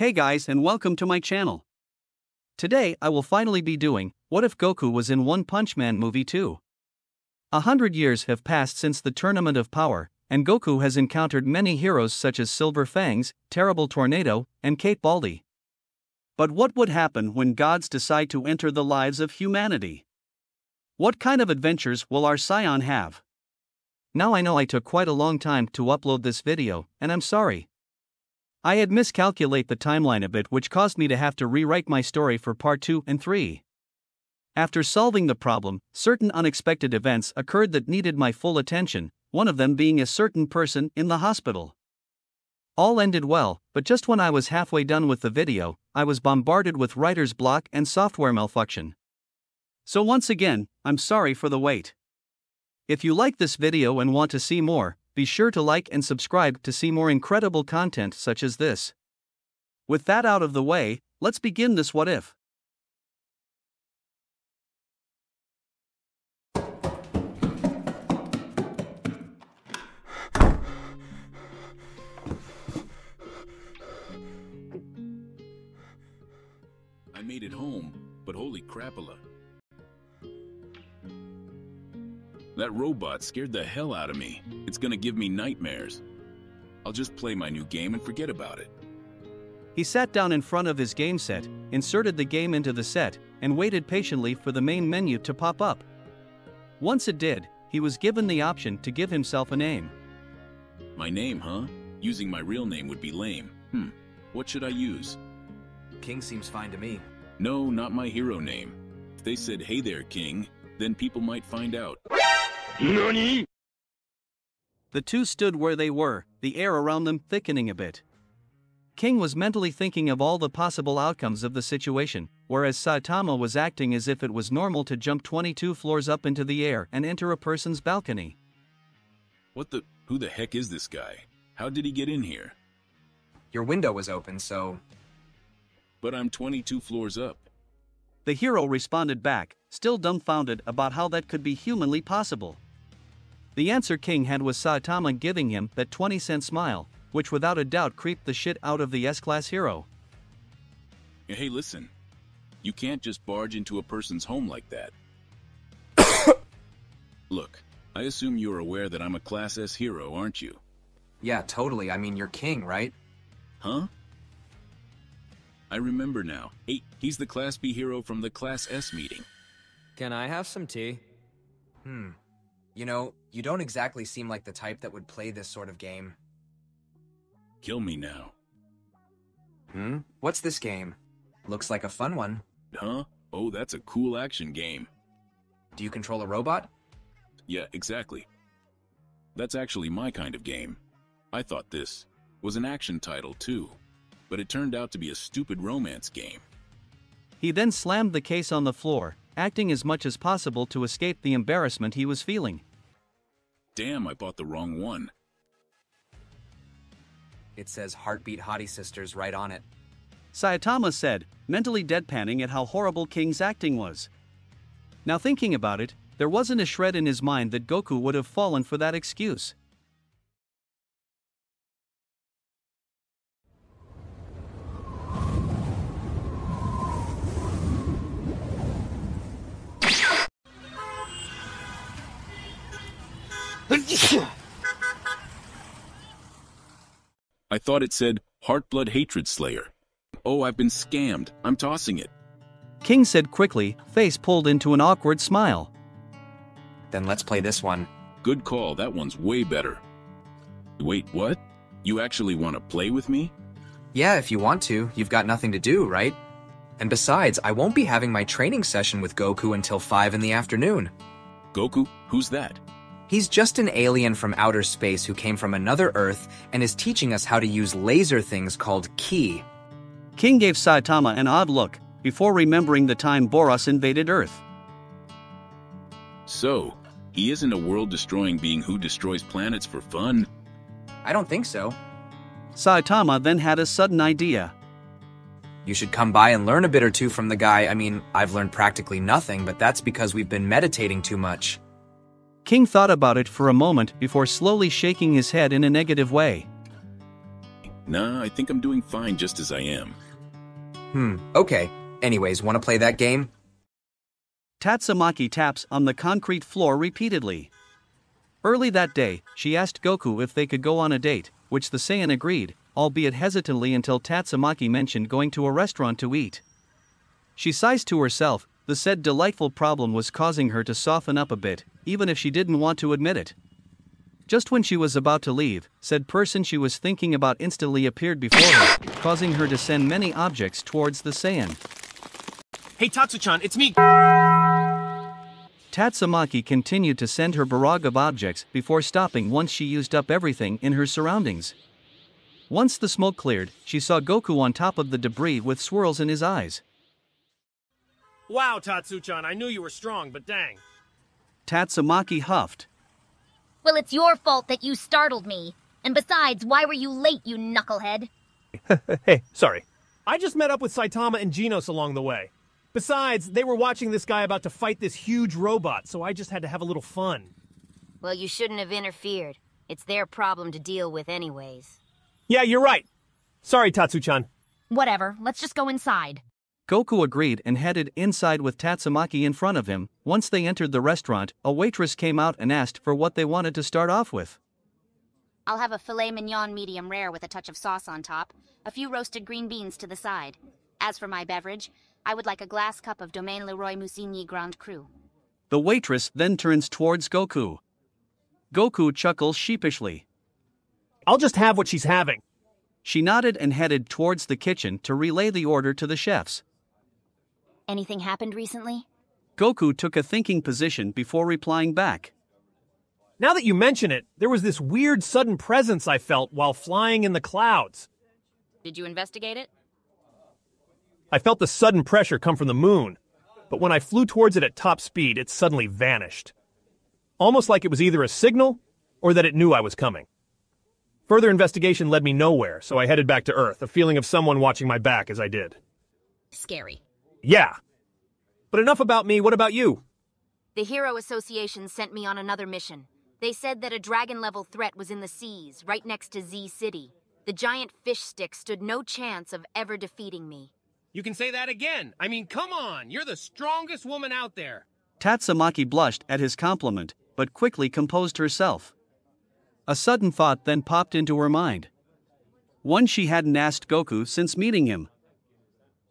Hey guys, and welcome to my channel. Today I will finally be doing What If Goku Was in One Punch Man movie 2. 100 years have passed since the Tournament of Power, and Goku has encountered many heroes such as Silver Fangs, Terrible Tornado, and Cape Baldy. But what would happen when gods decide to enter the lives of humanity? What kind of adventures will our Saiyan have? Now I know I took quite a long time to upload this video, and I'm sorry. I had miscalculated the timeline a bit, which caused me to have to rewrite my story for part 2 and 3. After solving the problem, certain unexpected events occurred that needed my full attention, one of them being a certain person in the hospital. All ended well, but just when I was halfway done with the video, I was bombarded with writer's block and software malfunction. So once again, I'm sorry for the wait. If you like this video and want to see more, be sure to like and subscribe to see more incredible content such as this. With that out of the way, let's begin this What If. I made it home, but holy crapula. That robot scared the hell out of me. It's gonna give me nightmares. I'll just play my new game and forget about it. He sat down in front of his game set, inserted the game into the set, and waited patiently for the main menu to pop up. Once it did, he was given the option to give himself a name. My name, huh? Using my real name would be lame. What should I use? King seems fine to me. No, not my hero name. If they said, "Hey there, King," then people might find out. NANI? The two stood where they were, the air around them thickening a bit. King was mentally thinking of all the possible outcomes of the situation, whereas Saitama was acting as if it was normal to jump 22 floors up into the air and enter a person's balcony. Who the heck is this guy? How did he get in here? Your window was open, so... But I'm 22 floors up. The hero responded back, still dumbfounded about how that could be humanly possible. The answer King had was Saitama giving him that 20-cent smile, which without a doubt creeped the shit out of the S-Class hero. Hey, listen. You can't just barge into a person's home like that. Look, I assume you're aware that I'm a Class S hero, aren't you? Yeah, totally. I mean, you're King, right? Huh? I remember now. Hey, he's the Class B hero from the Class S meeting. Can I have some tea? You know, you don't exactly seem like the type that would play this sort of game. Kill me now. What's this game? Looks like a fun one. Huh? Oh, that's a cool action game. Do you control a robot? Yeah, exactly. That's actually my kind of game. I thought this was an action title too, but it turned out to be a stupid romance game. He then slammed the case on the floor, acting as much as possible to escape the embarrassment he was feeling. Damn, I bought the wrong one. It says Heartbeat Hottie Sisters right on it. Saitama said, mentally deadpanning at how horrible King's acting was. Now thinking about it, there wasn't a shred in his mind that Goku would have fallen for that excuse. I thought it said Heartblood Hatred Slayer. Oh, I've been scammed. I'm tossing it. King said quickly, face pulled into an awkward smile. Then let's play this one. Good call, that one's way better. Wait, what? You actually want to play with me? Yeah, if you want to. You've got nothing to do, right? And besides, I won't be having my training session with Goku until 5 in the afternoon. Goku? Who's that? He's just an alien from outer space who came from another Earth and is teaching us how to use laser things called ki. King gave Saitama an odd look, before remembering the time Boros invaded Earth. So, he isn't a world-destroying being who destroys planets for fun? I don't think so. Saitama then had a sudden idea. You should come by and learn a bit or two from the guy. I mean, I've learned practically nothing, but that's because we've been meditating too much. King thought about it for a moment before slowly shaking his head in a negative way. Nah, I think I'm doing fine just as I am. Okay. Anyways, wanna play that game? Tatsumaki taps on the concrete floor repeatedly. Early that day, she asked Goku if they could go on a date, which the Saiyan agreed, albeit hesitantly until Tatsumaki mentioned going to a restaurant to eat. She sighs to herself, the said delightful problem was causing her to soften up a bit, even if she didn't want to admit it. Just when she was about to leave, said person she was thinking about instantly appeared before her, causing her to send many objects towards the Saiyan. Hey Tatsu-chan, it's me! Tatsumaki continued to send her barrage of objects before stopping once she used up everything in her surroundings. Once the smoke cleared, she saw Goku on top of the debris with swirls in his eyes. Wow, Tatsu-chan, I knew you were strong, but dang. Tatsumaki huffed. Well, it's your fault that you startled me. And besides, why were you late, you knucklehead? Hey, sorry. I just met up with Saitama and Genos along the way. Besides, they were watching this guy about to fight this huge robot, so I just had to have a little fun. Well, you shouldn't have interfered. It's their problem to deal with anyways. Yeah, you're right. Sorry, Tatsu-chan. Whatever, let's just go inside. Goku agreed and headed inside with Tatsumaki in front of him. Once they entered the restaurant, a waitress came out and asked for what they wanted to start off with. I'll have a filet mignon medium rare with a touch of sauce on top, a few roasted green beans to the side. As for my beverage, I would like a glass cup of Domaine Leroy Musigny Grand Cru. The waitress then turns towards Goku. Goku chuckles sheepishly. I'll just have what she's having. She nodded and headed towards the kitchen to relay the order to the chefs. Anything happened recently? Goku took a thinking position before replying back. Now that you mention it, there was this weird sudden presence I felt while flying in the clouds. Did you investigate it? I felt the sudden pressure come from the moon, but when I flew towards it at top speed, it suddenly vanished. Almost like it was either a signal or that it knew I was coming. Further investigation led me nowhere, so I headed back to Earth, a feeling of someone watching my back as I did. Scary. Yeah. But enough about me, what about you? The Hero Association sent me on another mission. They said that a dragon-level threat was in the seas, right next to Z City. The giant fish stick stood no chance of ever defeating me. You can say that again. I mean, come on, you're the strongest woman out there. Tatsumaki blushed at his compliment, but quickly composed herself. A sudden thought then popped into her mind. One she hadn't asked Goku since meeting him.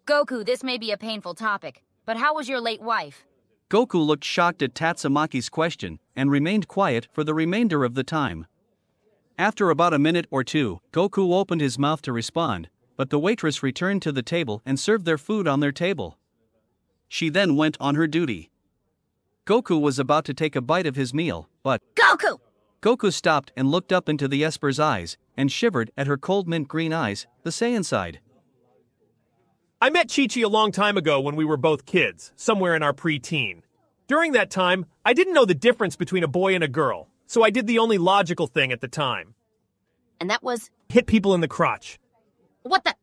Goku, this may be a painful topic, but how was your late wife? Goku looked shocked at Tatsumaki's question and remained quiet for the remainder of the time. After about a minute or two, Goku opened his mouth to respond, but the waitress returned to the table and served their food on their table. She then went on her duty. Goku was about to take a bite of his meal, but Goku! Goku stopped and looked up into the Esper's eyes and shivered at her cold mint green eyes, the Saiyan side. I met Chi-Chi a long time ago when we were both kids, somewhere in our pre-teen. During that time, I didn't know the difference between a boy and a girl, so I did the only logical thing at the time. And that was? Hit people in the crotch. What the?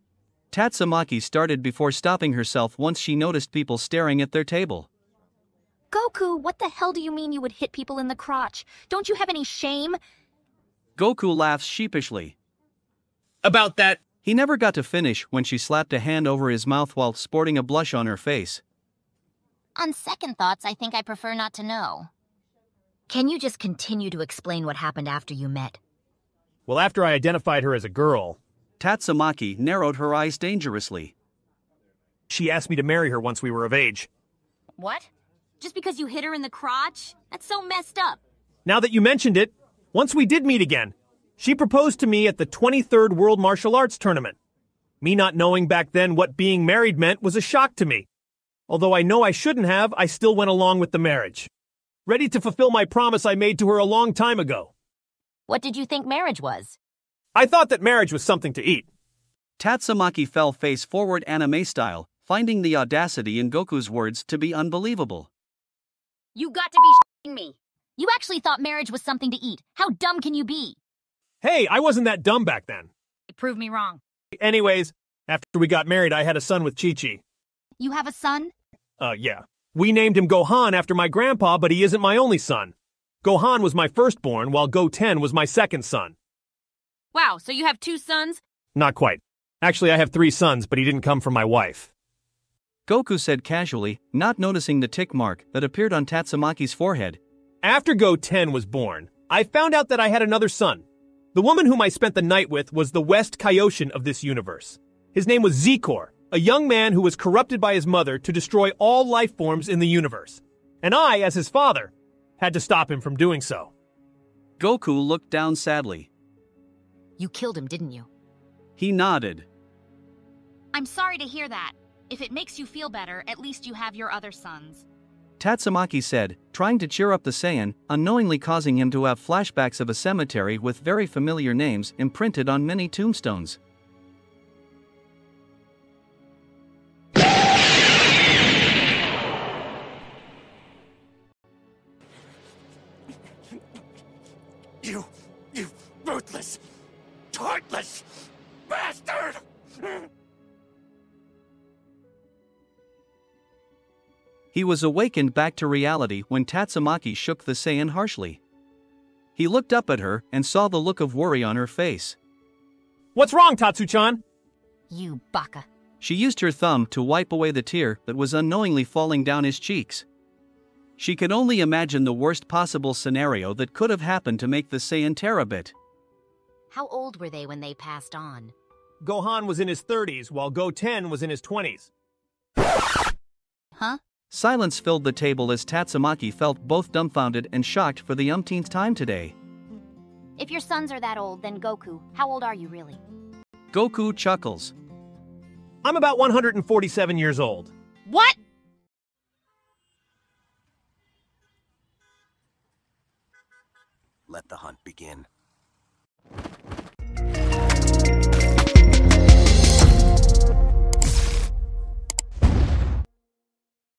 Tatsumaki started before stopping herself once she noticed people staring at their table. Goku, what the hell do you mean you would hit people in the crotch? Don't you have any shame? Goku laughs sheepishly. About that. He never got to finish when she slapped a hand over his mouth while sporting a blush on her face. On second thoughts, I think I prefer not to know. Can you just continue to explain what happened after you met? Well, after I identified her as a girl, Tatsumaki narrowed her eyes dangerously. She asked me to marry her once we were of age. What? Just because you hit her in the crotch? That's so messed up. Now that you mentioned it, once we did meet again, she proposed to me at the 23rd World Martial Arts Tournament. Me not knowing back then what being married meant was a shock to me. Although I know I shouldn't have, I still went along with the marriage. Ready to fulfill my promise I made to her a long time ago. What did you think marriage was? I thought that marriage was something to eat. Tatsumaki fell face forward anime style, finding the audacity in Goku's words to be unbelievable. You got to be shitting me. You actually thought marriage was something to eat. How dumb can you be? Hey, I wasn't that dumb back then. Prove me wrong. Anyways, after we got married, I had a son with Chi-Chi. You have a son? Yeah. We named him Gohan after my grandpa, but he isn't my only son. Gohan was my firstborn, while Goten was my second son. Wow, so you have two sons? Not quite. Actually, I have 3 sons, but he didn't come from my wife. Goku said casually, not noticing the tick mark that appeared on Tatsumaki's forehead. After Go-10 was born, I found out that I had another son. The woman whom I spent the night with was the West Kaioshin of this universe. His name was Zikor, a young man who was corrupted by his mother to destroy all life forms in the universe. And I, as his father, had to stop him from doing so. Goku looked down sadly. You killed him, didn't you? He nodded. I'm sorry to hear that. If it makes you feel better, at least you have your other sons. Tatsumaki said, trying to cheer up the Saiyan, unknowingly causing him to have flashbacks of a cemetery with very familiar names imprinted on many tombstones. You ruthless, heartless bastard! He was awakened back to reality when Tatsumaki shook the Saiyan harshly. He looked up at her and saw the look of worry on her face. What's wrong, Tatsu-chan? You baka. She used her thumb to wipe away the tear that was unknowingly falling down his cheeks. She could only imagine the worst possible scenario that could have happened to make the Saiyan tear a bit. How old were they when they passed on? Gohan was in his 30s, while Go-10 was in his 20s. Huh? Silence filled the table as Tatsumaki felt both dumbfounded and shocked for the umpteenth time today. If your sons are that old, then Goku, how old are you really? Goku chuckles. I'm about 147 years old. What? Let the hunt begin.